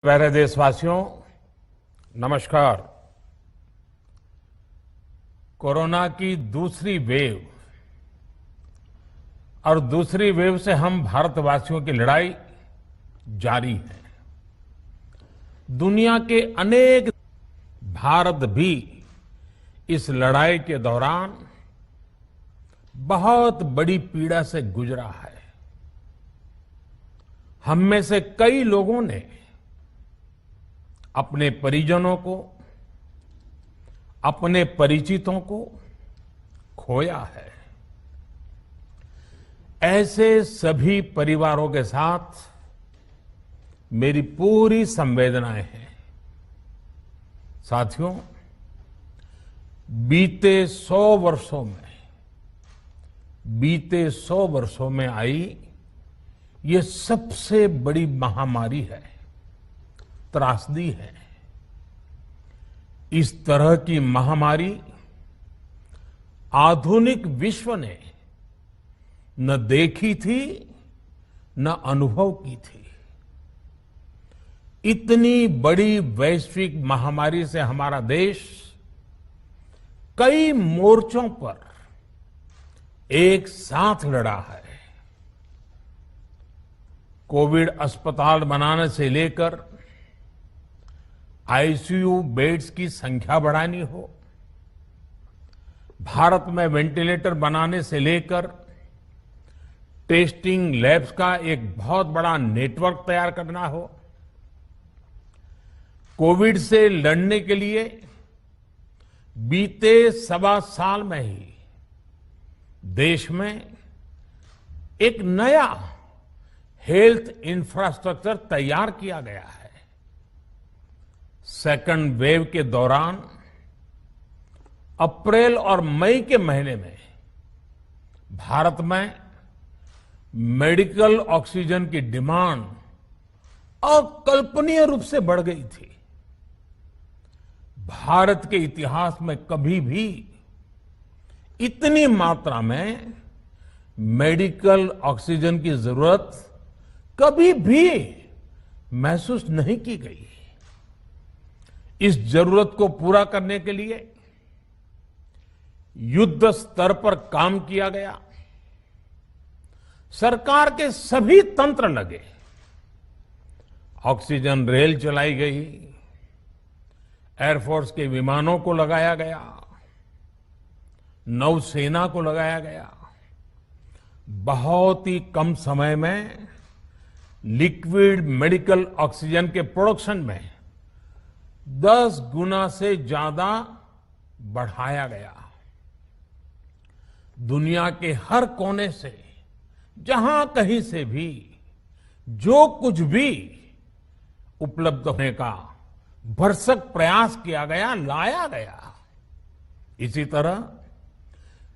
प्यारे देशवासियों, नमस्कार। कोरोना की दूसरी वेव और दूसरी वेव से हम भारतवासियों की लड़ाई जारी है। दुनिया के अनेक भारत भी इस लड़ाई के दौरान बहुत बड़ी पीड़ा से गुजरा है। हम में से कई लोगों ने अपने परिजनों को, अपने परिचितों को खोया है। ऐसे सभी परिवारों के साथ मेरी पूरी संवेदनाएं हैं। साथियों, बीते 100 वर्षों में आई ये सबसे बड़ी महामारी है, त्रासदी है। इस तरह की महामारी आधुनिक विश्व ने न देखी थी, न अनुभव की थी। इतनी बड़ी वैश्विक महामारी से हमारा देश कई मोर्चों पर एक साथ लड़ा है। कोविड अस्पताल बनाने से लेकर आईसीयू बेड्स की संख्या बढ़ानी हो, भारत में वेंटिलेटर बनाने से लेकर टेस्टिंग लैब्स का एक बहुत बड़ा नेटवर्क तैयार करना हो, कोविड से लड़ने के लिए बीते 1.25 साल में ही देश में एक नया हेल्थ इंफ्रास्ट्रक्चर तैयार किया गया है। सेकंड वेव के दौरान अप्रैल और मई के महीने में भारत में मेडिकल ऑक्सीजन की डिमांड अकल्पनीय रूप से बढ़ गई थी। भारत के इतिहास में कभी भी इतनी मात्रा में मेडिकल ऑक्सीजन की जरूरत कभी भी महसूस नहीं की गई। इस जरूरत को पूरा करने के लिए युद्ध स्तर पर काम किया गया। सरकार के सभी तंत्र लगे। ऑक्सीजन रेल चलाई गई, एयरफोर्स के विमानों को लगाया गया, नौसेना को लगाया गया। बहुत ही कम समय में लिक्विड मेडिकल ऑक्सीजन के प्रोडक्शन में 10 गुना से ज्यादा बढ़ाया गया। दुनिया के हर कोने से, जहां कहीं से भी जो कुछ भी उपलब्ध होने का भरसक प्रयास किया गया, लाया गया। इसी तरह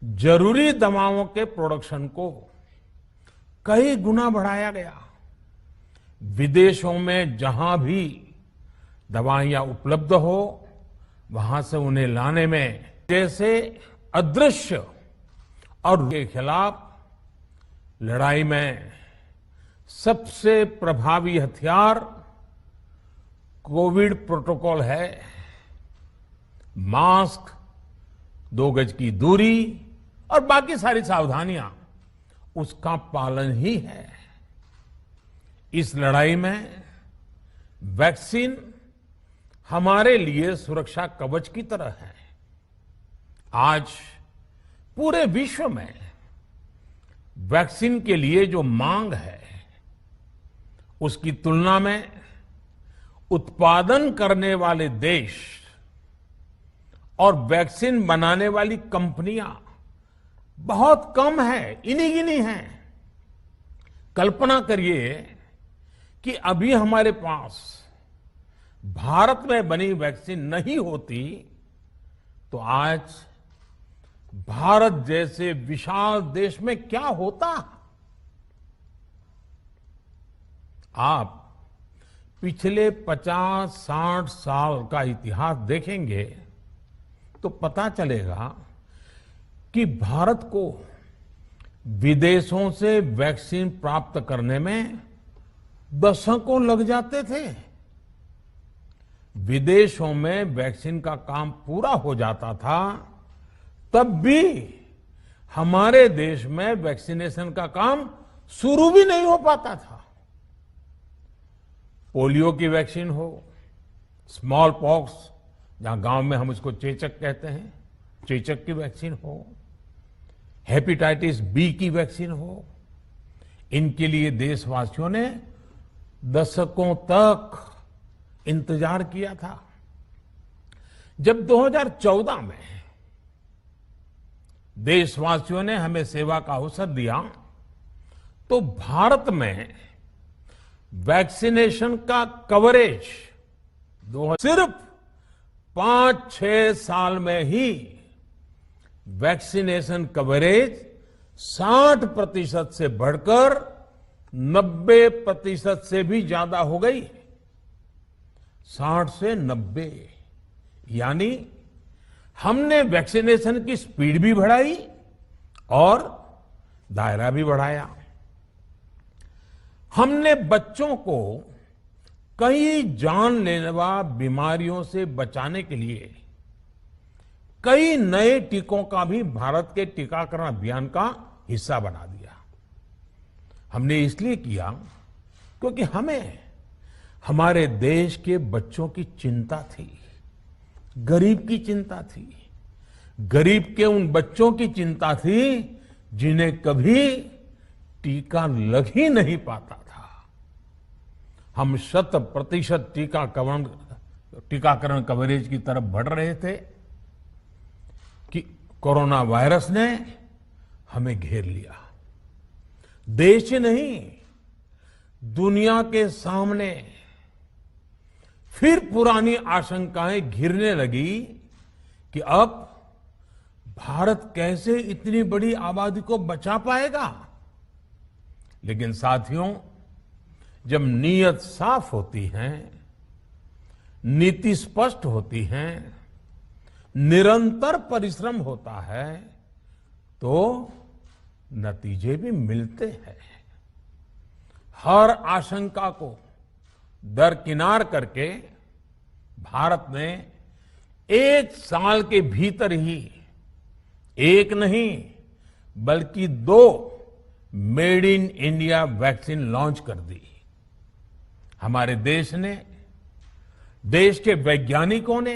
जरूरी दवाओं के प्रोडक्शन को कई गुना बढ़ाया गया। विदेशों में जहां भी दवाइयां उपलब्ध हो, वहां से उन्हें लाने में जैसे अदृश्य और के खिलाफ लड़ाई में सबसे प्रभावी हथियार कोविड प्रोटोकॉल है। मास्क, 2 गज की दूरी और बाकी सारी सावधानियां, उसका पालन ही है। इस लड़ाई में वैक्सीन हमारे लिए सुरक्षा कवच की तरह है। आज पूरे विश्व में वैक्सीन के लिए जो मांग है, उसकी तुलना में उत्पादन करने वाले देश और वैक्सीन बनाने वाली कंपनियां बहुत कम है, इन्हीं गिनी हैं। कल्पना करिए कि अभी हमारे पास भारत में बनी वैक्सीन नहीं होती तो आज भारत जैसे विशाल देश में क्या होता। आप पिछले 50-60 साल का इतिहास देखेंगे तो पता चलेगा कि भारत को विदेशों से वैक्सीन प्राप्त करने में दशकों लग जाते थे। विदेशों में वैक्सीन का काम पूरा हो जाता था, तब भी हमारे देश में वैक्सीनेशन का काम शुरू भी नहीं हो पाता था। पोलियो की वैक्सीन हो, स्मॉल पॉक्स, जहां गांव में हम उसको चेचक कहते हैं, चेचक की वैक्सीन हो, हेपेटाइटिस बी की वैक्सीन हो, इनके लिए देशवासियों ने दशकों तक इंतजार किया था। जब 2014 में देशवासियों ने हमें सेवा का अवसर दिया, तो भारत में वैक्सीनेशन का कवरेज सिर्फ 5-6 साल में ही वैक्सीनेशन कवरेज 60% से बढ़कर 90% से भी ज्यादा हो गई। 60 से 90, यानी हमने वैक्सीनेशन की स्पीड भी बढ़ाई और दायरा भी बढ़ाया। हमने बच्चों को कई जानलेवा बीमारियों से बचाने के लिए कई नए टीकों का भी भारत के टीकाकरण अभियान का हिस्सा बना दिया। हमने इसलिए किया क्योंकि हमें हमारे देश के बच्चों की चिंता थी, गरीब की चिंता थी, गरीब के उन बच्चों की चिंता थी जिन्हें कभी टीका लग ही नहीं पाता था। हम 100% टीकाकरण कवरेज की तरफ बढ़ रहे थे कि कोरोना वायरस ने हमें घेर लिया। देश ही नहीं, दुनिया के सामने फिर पुरानी आशंकाएं घिरने लगी कि अब भारत कैसे इतनी बड़ी आबादी को बचा पाएगा। लेकिन साथियों, जब नीयत साफ होती है, नीति स्पष्ट होती है, निरंतर परिश्रम होता है, तो नतीजे भी मिलते हैं। हर आशंका को दरकिनार करके भारत ने 1 साल के भीतर ही एक नहीं बल्कि 2 made in India vaccine launch कर दी। हमारे देश ने, देश के वैज्ञानिकों ने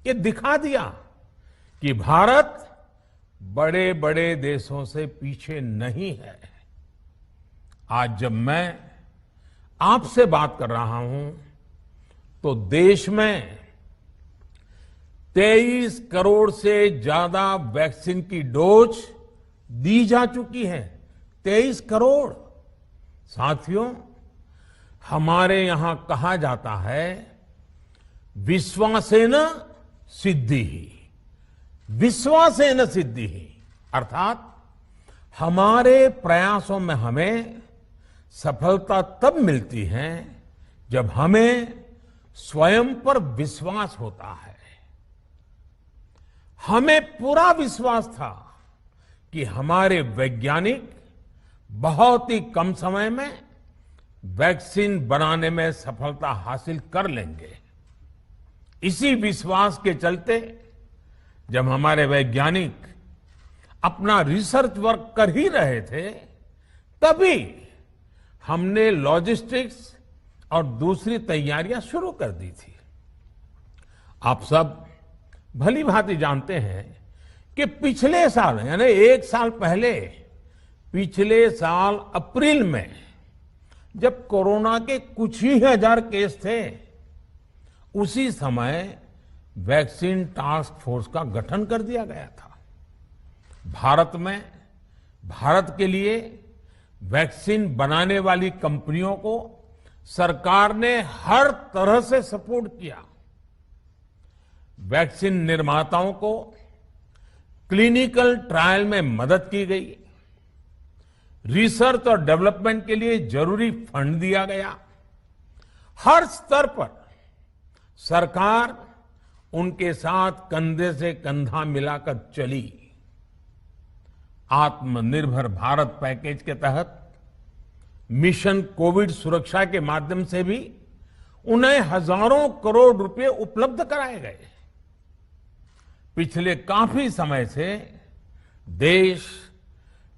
ये दिखा दिया कि भारत बड़े बड़े देशों से पीछे नहीं है। आज जब मैं आपसे बात कर रहा हूं, तो देश में 23 करोड़ से ज्यादा वैक्सीन की डोज दी जा चुकी है। 23 करोड़। साथियों, हमारे यहां कहा जाता है, विश्वासेन सिद्धिः, विश्वासेन सिद्धिः, अर्थात हमारे प्रयासों में हमें सफलता तब मिलती है जब हमें स्वयं पर विश्वास होता है। हमें पूरा विश्वास था कि हमारे वैज्ञानिक बहुत ही कम समय में वैक्सीन बनाने में सफलता हासिल कर लेंगे। इसी विश्वास के चलते जब हमारे वैज्ञानिक अपना रिसर्च वर्क कर ही रहे थे, तभी हमने लॉजिस्टिक्स और दूसरी तैयारियां शुरू कर दी थी। आप सब भली भांति जानते हैं कि पिछले साल, यानी 1 साल पहले, पिछले साल अप्रैल में जब कोरोना के कुछ ही हजार केस थे, उसी समय वैक्सीन टास्क फोर्स का गठन कर दिया गया था। भारत में, भारत के लिए वैक्सीन बनाने वाली कंपनियों को सरकार ने हर तरह से सपोर्ट किया। वैक्सीन निर्माताओं को क्लिनिकल ट्रायल में मदद की गई, रिसर्च और डेवलपमेंट के लिए जरूरी फंड दिया गया। हर स्तर पर सरकार उनके साथ कंधे से कंधा मिलाकर चली। आत्मनिर्भर भारत पैकेज के तहत मिशन कोविड सुरक्षा के माध्यम से भी उन्हें हजारों करोड़ रुपए उपलब्ध कराए गए। पिछले काफी समय से देश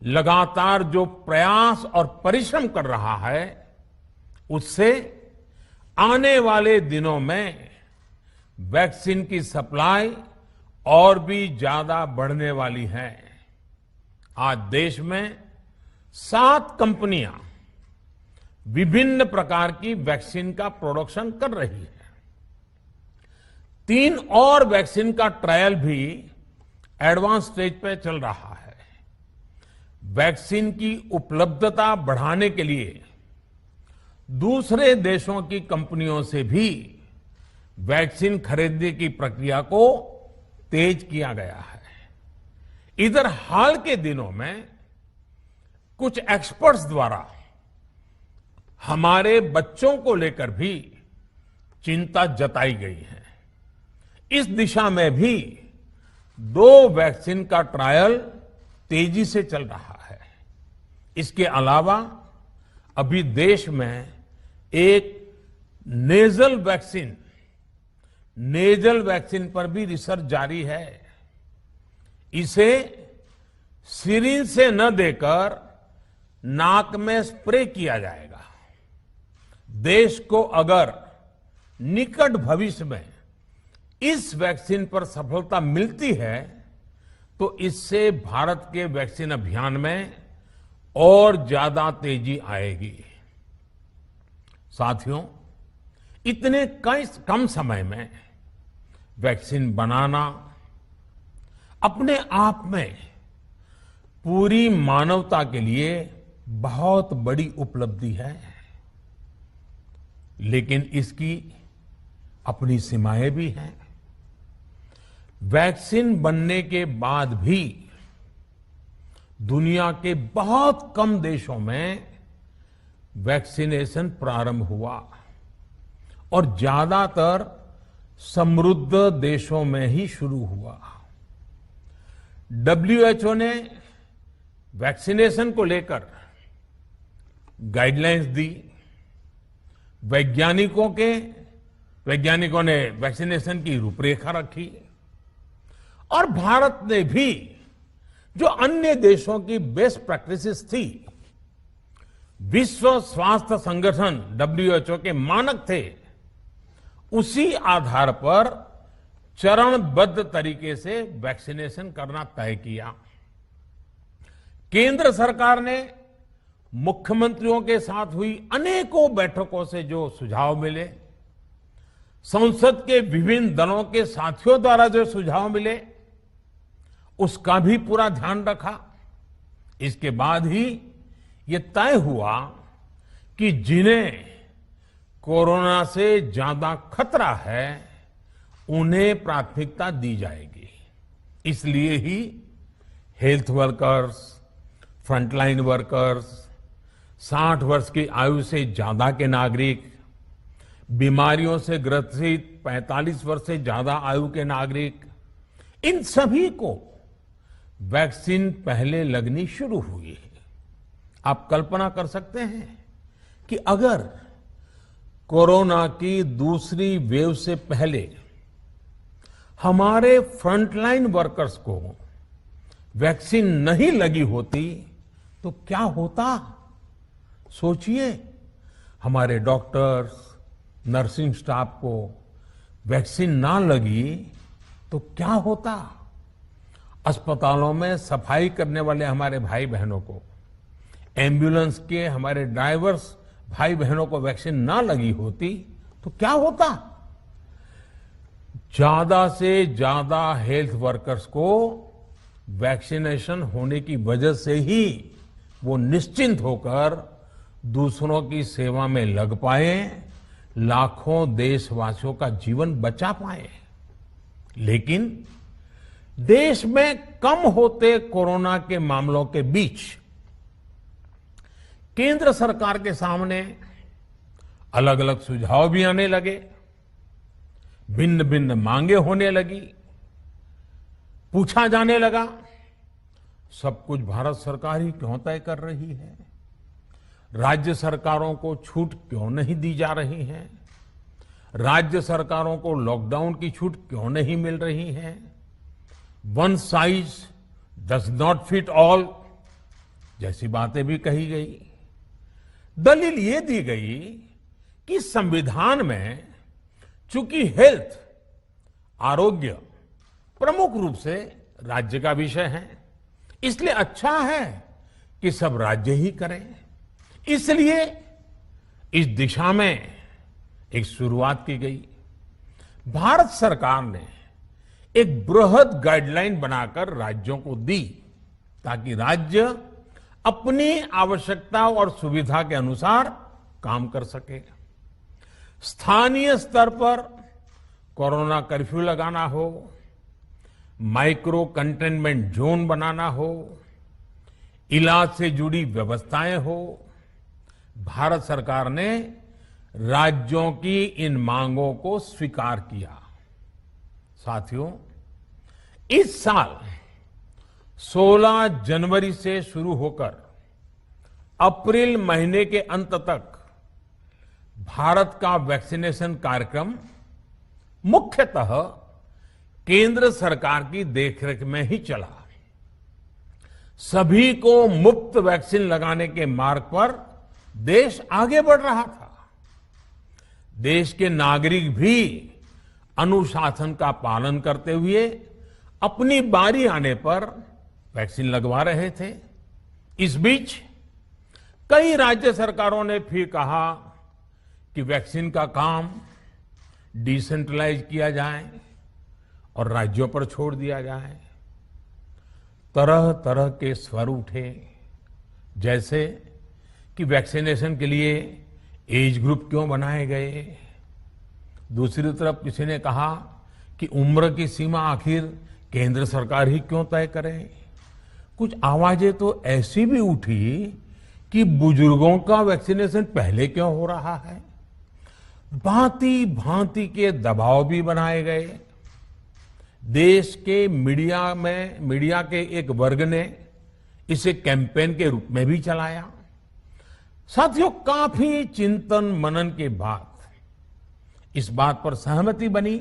लगातार जो प्रयास और परिश्रम कर रहा है, उससे आने वाले दिनों में वैक्सीन की सप्लाई और भी ज्यादा बढ़ने वाली है। आज देश में 7 कंपनियां विभिन्न प्रकार की वैक्सीन का प्रोडक्शन कर रही है। 3 और वैक्सीन का ट्रायल भी एडवांस स्टेज पे चल रहा है। वैक्सीन की उपलब्धता बढ़ाने के लिए दूसरे देशों की कंपनियों से भी वैक्सीन खरीदने की प्रक्रिया को तेज किया गया है। इधर हाल के दिनों में कुछ एक्सपर्ट्स द्वारा हमारे बच्चों को लेकर भी चिंता जताई गई है। इस दिशा में भी 2 वैक्सीन का ट्रायल तेजी से चल रहा है। इसके अलावा अभी देश में एक नेजल वैक्सीन पर भी रिसर्च जारी है। इसे सिरिंज से न देकर नाक में स्प्रे किया जाएगा। देश को अगर निकट भविष्य में इस वैक्सीन पर सफलता मिलती है तो इससे भारत के वैक्सीन अभियान में और ज्यादा तेजी आएगी। साथियों, इतने कम समय में वैक्सीन बनाना अपने आप में पूरी मानवता के लिए बहुत बड़ी उपलब्धि है, लेकिन इसकी अपनी सीमाएं भी हैं। वैक्सीन बनने के बाद भी दुनिया के बहुत कम देशों में वैक्सीनेशन प्रारंभ हुआ और ज्यादातर समृद्ध देशों में ही शुरू हुआ। WHO ने वैक्सीनेशन को लेकर गाइडलाइंस दी। वैज्ञानिकों ने वैक्सीनेशन की रूपरेखा रखी और भारत ने भी जो अन्य देशों की बेस्ट प्रैक्टिसेस थी, विश्व स्वास्थ्य संगठन WHO के मानक थे, उसी आधार पर चरणबद्ध तरीके से वैक्सीनेशन करना तय किया। केंद्र सरकार ने मुख्यमंत्रियों के साथ हुई अनेकों बैठकों से जो सुझाव मिले, संसद के विभिन्न दलों के साथियों द्वारा जो सुझाव मिले, उसका भी पूरा ध्यान रखा। इसके बाद ही ये तय हुआ कि जिन्हें कोरोना से ज्यादा खतरा है उन्हें प्राथमिकता दी जाएगी। इसलिए ही हेल्थ वर्कर्स, फ्रंटलाइन वर्कर्स, 60 वर्ष की आयु से ज्यादा के नागरिक, बीमारियों से ग्रसित 45 वर्ष से ज्यादा आयु के नागरिक, इन सभी को वैक्सीन पहले लगनी शुरू हुई है। आप कल्पना कर सकते हैं कि अगर कोरोना की दूसरी वेव से पहले हमारे फ्रंटलाइन वर्कर्स को वैक्सीन नहीं लगी होती तो क्या होता? सोचिए, हमारे डॉक्टर्स, नर्सिंग स्टाफ को वैक्सीन ना लगी तो क्या होता? अस्पतालों में सफाई करने वाले हमारे भाई बहनों को, एम्बुलेंस के हमारे ड्राइवर्स भाई बहनों को वैक्सीन ना लगी होती तो क्या होता? ज्यादा से ज्यादा हेल्थ वर्कर्स को वैक्सीनेशन होने की वजह से ही वो निश्चिंत होकर दूसरों की सेवा में लग पाए, लाखों देशवासियों का जीवन बचा पाए। लेकिन देश में कम होते कोरोना के मामलों के बीच केंद्र सरकार के सामने अलग अलग सुझाव भी आने लगे, भिन्न भिन्न मांगे होने लगी, पूछा जाने लगा, सब कुछ भारत सरकार ही क्यों तय कर रही है? राज्य सरकारों को छूट क्यों नहीं दी जा रही है? राज्य सरकारों को लॉकडाउन की छूट क्यों नहीं मिल रही है? One size does not fit all जैसी बातें भी कही गई। दलील ये दी गई कि संविधान में चूंकि हेल्थ, आरोग्य प्रमुख रूप से राज्य का विषय है, इसलिए अच्छा है कि सब राज्य ही करें। इसलिए इस दिशा में एक शुरुआत की गई। भारत सरकार ने एक बृहद गाइडलाइन बनाकर राज्यों को दी ताकि राज्य अपनी आवश्यकता और सुविधा के अनुसार काम कर सके। स्थानीय स्तर पर कोरोना कर्फ्यू लगाना हो, माइक्रो कंटेनमेंट जोन बनाना हो, इलाज से जुड़ी व्यवस्थाएं हो, भारत सरकार ने राज्यों की इन मांगों को स्वीकार किया। साथियों, इस साल 16 जनवरी से शुरू होकर अप्रैल महीने के अंत तक भारत का वैक्सीनेशन कार्यक्रम मुख्यतः केंद्र सरकार की देखरेख में ही चला। सभी को मुफ्त वैक्सीन लगाने के मार्ग पर देश आगे बढ़ रहा था। देश के नागरिक भी अनुशासन का पालन करते हुए अपनी बारी आने पर वैक्सीन लगवा रहे थे। इस बीच कई राज्य सरकारों ने फिर कहा कि वैक्सीन का काम डिसेंट्रलाइज किया जाए और राज्यों पर छोड़ दिया जाए। तरह तरह के स्वर उठे, जैसे कि वैक्सीनेशन के लिए एज ग्रुप क्यों बनाए गए। दूसरी तरफ किसी ने कहा कि उम्र की सीमा आखिर केंद्र सरकार ही क्यों तय करे। कुछ आवाजें तो ऐसी भी उठी कि बुजुर्गों का वैक्सीनेशन पहले क्यों हो रहा है। भांति भांति के दबाव भी बनाए गए। देश के मीडिया के एक वर्ग ने इसे कैंपेन के रूप में भी चलाया। साथियों, काफी चिंतन मनन के बाद इस बात पर सहमति बनी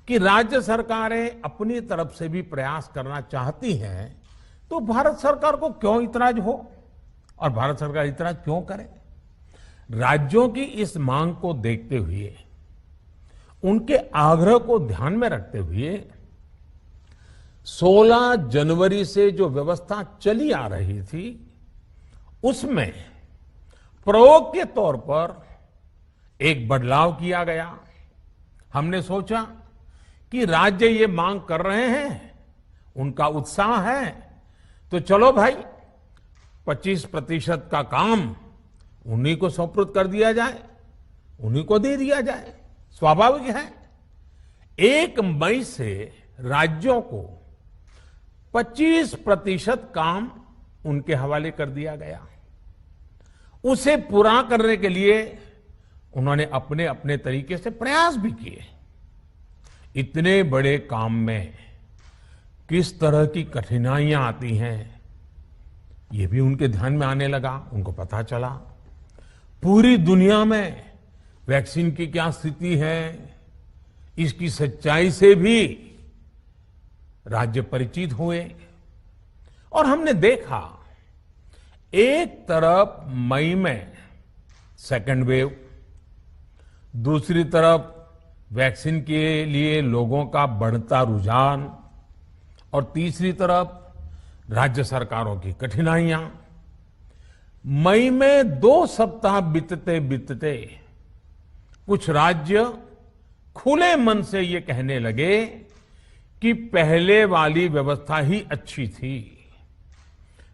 कि राज्य सरकारें अपनी तरफ से भी प्रयास करना चाहती हैं, तो भारत सरकार को क्यों इतराज हो और भारत सरकार इतराज क्यों करे। राज्यों की इस मांग को देखते हुए, उनके आग्रह को ध्यान में रखते हुए 16 जनवरी से जो व्यवस्था चली आ रही थी, उसमें प्रयोग के तौर पर एक बदलाव किया गया। हमने सोचा कि राज्य ये मांग कर रहे हैं, उनका उत्साह है, तो चलो भाई 25% का काम उन्हीं को सुपुर्द कर दिया जाए, उन्हीं को दे दिया जाए। स्वाभाविक है 1 मई से राज्यों को 25% काम उनके हवाले कर दिया गया। उसे पूरा करने के लिए उन्होंने अपने अपने तरीके से प्रयास भी किए। इतने बड़े काम में किस तरह की कठिनाइयां आती हैं, ये भी उनके ध्यान में आने लगा। उनको पता चला पूरी दुनिया में वैक्सीन की क्या स्थिति है, इसकी सच्चाई से भी राज्य परिचित हुए। और हमने देखा, एक तरफ मई में सेकेंड वेव, दूसरी तरफ वैक्सीन के लिए लोगों का बढ़ता रुझान, और तीसरी तरफ राज्य सरकारों की कठिनाइयां। मई में 2 सप्ताह बीतते बीतते कुछ राज्य खुले मन से ये कहने लगे कि पहले वाली व्यवस्था ही अच्छी थी।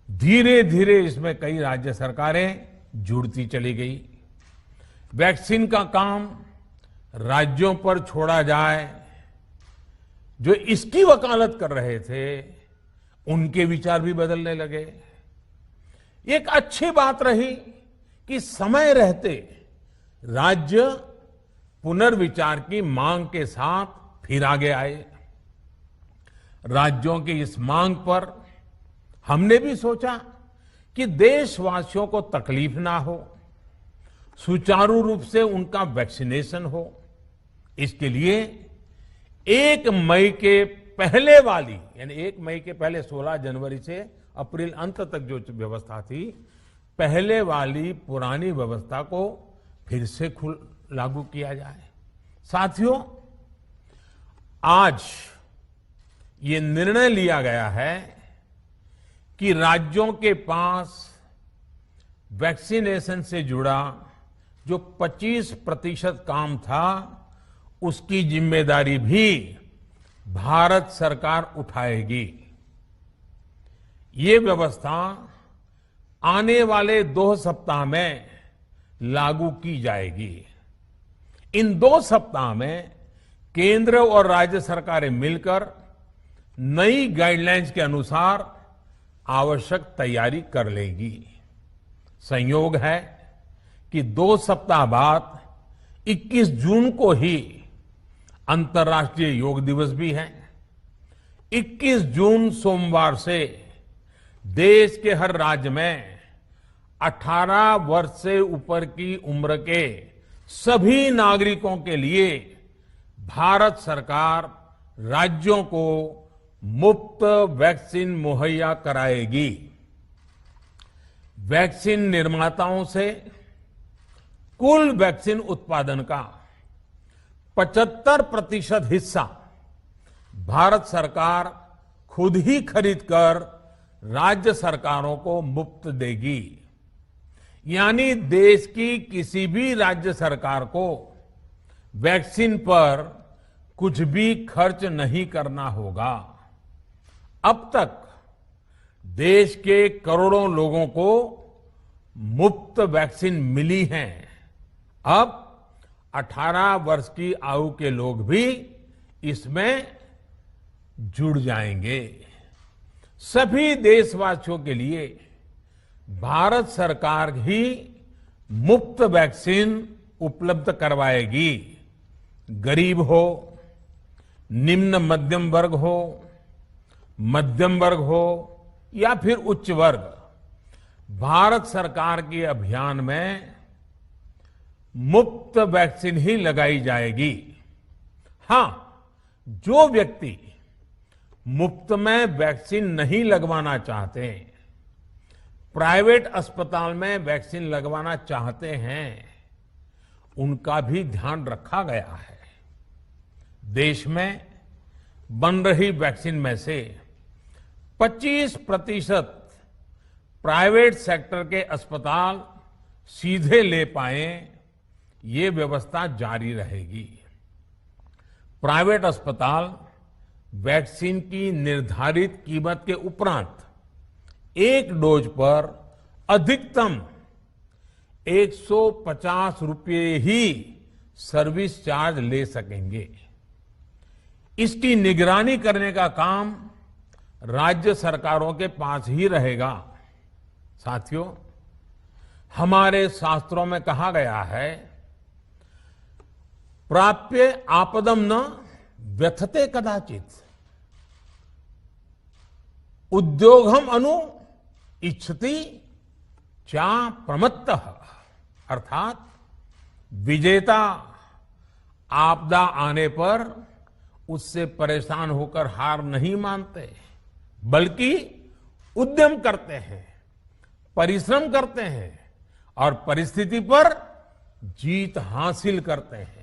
धीरे धीरे इसमें कई राज्य सरकारें जुड़ती चली गई। वैक्सीन का काम राज्यों पर छोड़ा जाए, जो इसकी वकालत कर रहे थे, उनके विचार भी बदलने लगे। एक अच्छी बात रही कि समय रहते राज्य पुनर्विचार की मांग के साथ फिर आगे आए। राज्यों की इस मांग पर हमने भी सोचा कि देशवासियों को तकलीफ ना हो, सुचारू रूप से उनका वैक्सीनेशन हो। इसके लिए 1 मई के पहले वाली, यानी 1 मई के पहले 16 जनवरी से अप्रैल अंत तक जो व्यवस्था थी, पहले वाली पुरानी व्यवस्था को फिर से लागू किया जाए। साथियों, आज ये निर्णय लिया गया है कि राज्यों के पास वैक्सीनेशन से जुड़ा जो 25% काम था, उसकी जिम्मेदारी भी भारत सरकार उठाएगी। ये व्यवस्था आने वाले 2 सप्ताह में लागू की जाएगी। इन 2 सप्ताह में केंद्र और राज्य सरकारें मिलकर नई गाइडलाइंस के अनुसार आवश्यक तैयारी कर लेंगी। संयोग है कि 2 सप्ताह बाद 21 जून को ही अंतर्राष्ट्रीय योग दिवस भी है। 21 जून सोमवार से देश के हर राज्य में 18 वर्ष से ऊपर की उम्र के सभी नागरिकों के लिए भारत सरकार राज्यों को मुफ्त वैक्सीन मुहैया कराएगी। वैक्सीन निर्माताओं से कुल वैक्सीन उत्पादन का 75% हिस्सा भारत सरकार खुद ही खरीदकर राज्य सरकारों को मुफ्त देगी। यानी देश की किसी भी राज्य सरकार को वैक्सीन पर कुछ भी खर्च नहीं करना होगा। अब तक देश के करोड़ों लोगों को मुफ्त वैक्सीन मिली है। अब 18 वर्ष की आयु के लोग भी इसमें जुड़ जाएंगे। सभी देशवासियों के लिए भारत सरकार ही मुफ्त वैक्सीन उपलब्ध करवाएगी। गरीब हो, निम्न मध्यम वर्ग हो, मध्यम वर्ग हो या फिर उच्च वर्ग, भारत सरकार के अभियान में मुफ्त वैक्सीन ही लगाई जाएगी। हां, जो व्यक्ति मुफ्त में वैक्सीन नहीं लगवाना चाहते, प्राइवेट अस्पताल में वैक्सीन लगवाना चाहते हैं, उनका भी ध्यान रखा गया है। देश में बन रही वैक्सीन में से 25% प्राइवेट सेक्टर के अस्पताल सीधे ले पाए, ये व्यवस्था जारी रहेगी। प्राइवेट अस्पताल वैक्सीन की निर्धारित कीमत के उपरांत एक डोज पर अधिकतम 150 रुपये ही सर्विस चार्ज ले सकेंगे। इसकी निगरानी करने का काम राज्य सरकारों के पास ही रहेगा। साथियों, हमारे शास्त्रों में कहा गया है, प्राप्य आपदम न व्यथते कदाचित, उद्योगम अनु इच्छति चा प्रमत्तः। अर्थात विजेता आपदा आने पर उससे परेशान होकर हार नहीं मानते, बल्कि उद्यम करते हैं, परिश्रम करते हैं और परिस्थिति पर जीत हासिल करते हैं।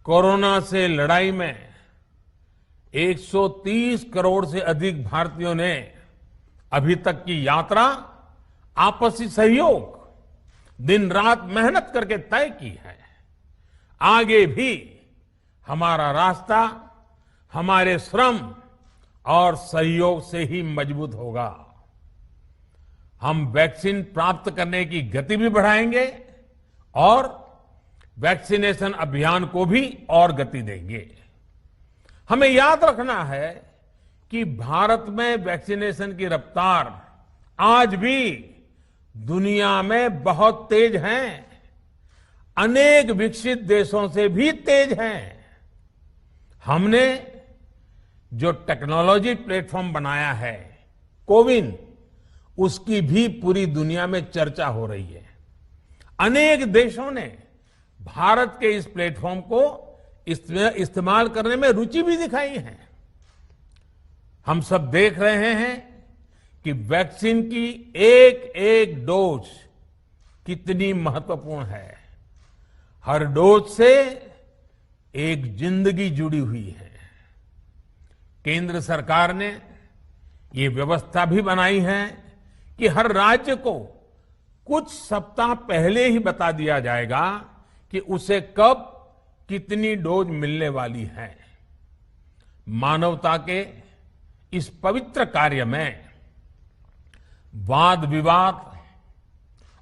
कोरोना से लड़ाई में 130 करोड़ से अधिक भारतीयों ने अभी तक की यात्रा आपसी सहयोग, दिन रात मेहनत करके तय की है। आगे भी हमारा रास्ता हमारे श्रम और सहयोग से ही मजबूत होगा। हम वैक्सीन प्राप्त करने की गति भी बढ़ाएंगे और वैक्सीनेशन अभियान को भी और गति देंगे। हमें याद रखना है कि भारत में वैक्सीनेशन की रफ्तार आज भी दुनिया में बहुत तेज है, अनेक विकसित देशों से भी तेज है। हमने जो टेक्नोलॉजी प्लेटफॉर्म बनाया है, कोविन, उसकी भी पूरी दुनिया में चर्चा हो रही है। अनेक देशों ने भारत के इस प्लेटफॉर्म को इसमें इस्तेमाल करने में रुचि भी दिखाई है। हम सब देख रहे हैं कि वैक्सीन की एक एक डोज कितनी महत्वपूर्ण है। हर डोज से एक जिंदगी जुड़ी हुई है। केंद्र सरकार ने ये व्यवस्था भी बनाई है कि हर राज्य को कुछ सप्ताह पहले ही बता दिया जाएगा कि उसे कब कितनी डोज मिलने वाली है। मानवता के इस पवित्र कार्य में वाद विवाद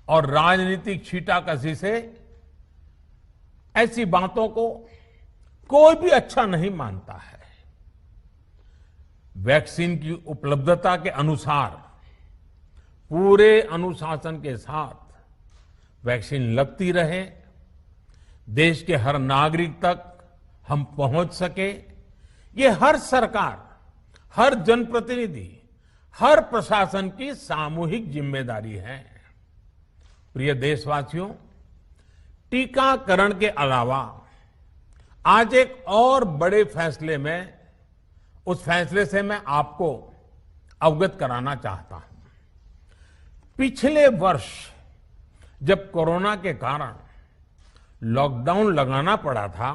और राजनीतिक छींटाकशी से ऐसी बातों को कोई भी अच्छा नहीं मानता है। वैक्सीन की उपलब्धता के अनुसार पूरे अनुशासन के साथ वैक्सीन लगती रहे, देश के हर नागरिक तक हम पहुंच सके, ये हर सरकार, हर जनप्रतिनिधि, हर प्रशासन की सामूहिक जिम्मेदारी है। प्रिय देशवासियों, टीकाकरण के अलावा आज एक और बड़े फैसले में उस फैसले से मैं आपको अवगत कराना चाहता हूं। पिछले वर्ष जब कोरोना के कारण लॉकडाउन लगाना पड़ा था,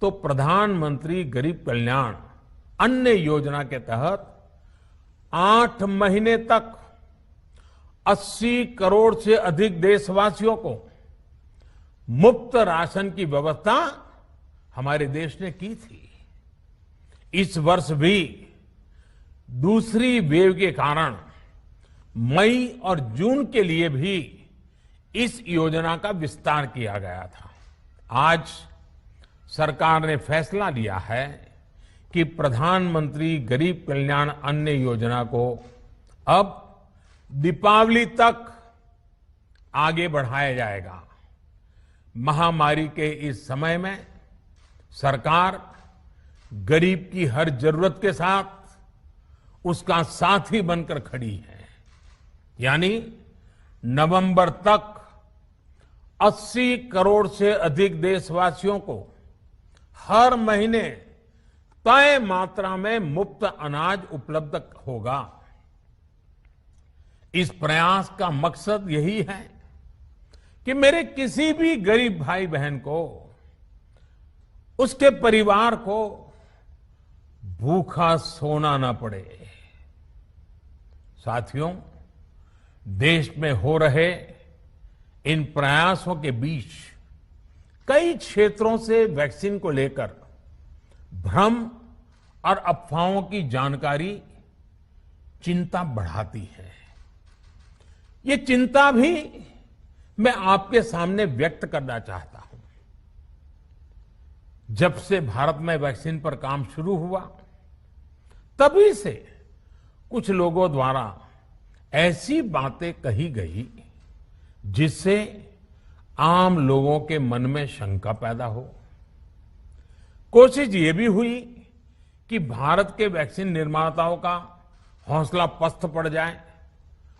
तो प्रधानमंत्री गरीब कल्याण अन्न योजना के तहत 8 महीने तक 80 करोड़ से अधिक देशवासियों को मुफ्त राशन की व्यवस्था हमारे देश ने की थी। इस वर्ष भी दूसरी वेव के कारण मई और जून के लिए भी इस योजना का विस्तार किया गया था। आज सरकार ने फैसला लिया है कि प्रधानमंत्री गरीब कल्याण अन्न योजना को अब दीपावली तक आगे बढ़ाया जाएगा। महामारी के इस समय में सरकार गरीब की हर जरूरत के साथ उसका साथी बनकर खड़ी है। यानी नवंबर तक 80 करोड़ से अधिक देशवासियों को हर महीने तय मात्रा में मुफ्त अनाज उपलब्ध होगा। इस प्रयास का मकसद यही है कि मेरे किसी भी गरीब भाई बहन को, उसके परिवार को भूखा सोना ना पड़े। साथियों, देश में हो रहे इन प्रयासों के बीच कई क्षेत्रों से वैक्सीन को लेकर भ्रम और अफवाहों की जानकारी चिंता बढ़ाती है। ये चिंता भी मैं आपके सामने व्यक्त करना चाहता हूं। जब से भारत में वैक्सीन पर काम शुरू हुआ, तभी से कुछ लोगों द्वारा ऐसी बातें कही गई जिससे आम लोगों के मन में शंका पैदा हो। कोशिश ये भी हुई कि भारत के वैक्सीन निर्माताओं का हौसला पस्त पड़ जाए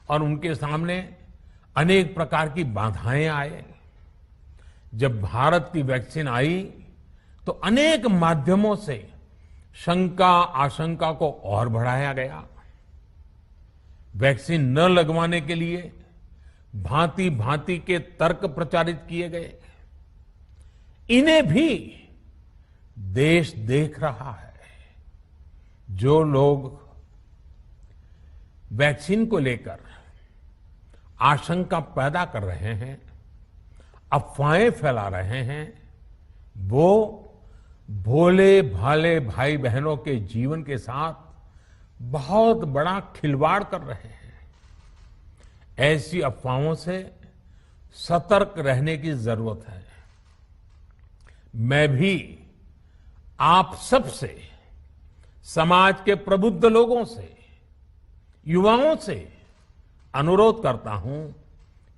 और उनके सामने अनेक प्रकार की बाधाएं आए। जब भारत की वैक्सीन आई तो अनेक माध्यमों से शंका आशंका को और बढ़ाया गया। वैक्सीन न लगवाने के लिए भांति भांति के तर्क प्रचारित किए गए। इन्हें भी देश देख रहा है। जो लोग वैक्सीन को लेकर आशंका पैदा कर रहे हैं, अफवाहें फैला रहे हैं, वो भोले भाले भाई बहनों के जीवन के साथ बहुत बड़ा खिलवाड़ कर रहे हैं। ऐसी अफवाहों से सतर्क रहने की जरूरत है। मैं भी आप सबसे, समाज के प्रबुद्ध लोगों से, युवाओं से अनुरोध करता हूं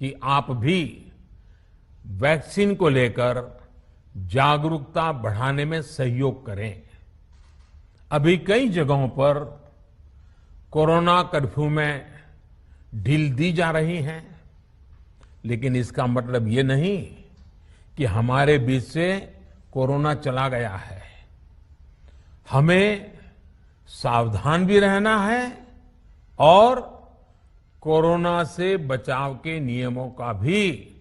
कि आप भी वैक्सीन को लेकर जागरूकता बढ़ाने में सहयोग करें। अभी कई जगहों पर कोरोना कर्फ्यू में ढील दी जा रही है, लेकिन इसका मतलब ये नहीं कि हमारे बीच से कोरोना चला गया है। हमें सावधान भी रहना है और कोरोना से बचाव के नियमों का भी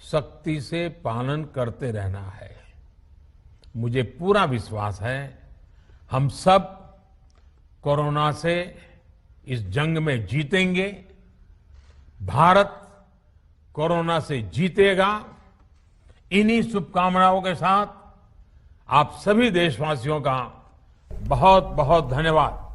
सख्ती से पालन करते रहना है। मुझे पूरा विश्वास है हम सब कोरोना से इस जंग में जीतेंगे। भारत कोरोना से जीतेगा। इन्हीं शुभकामनाओं के साथ आप सभी देशवासियों का बहुत बहुत धन्यवाद।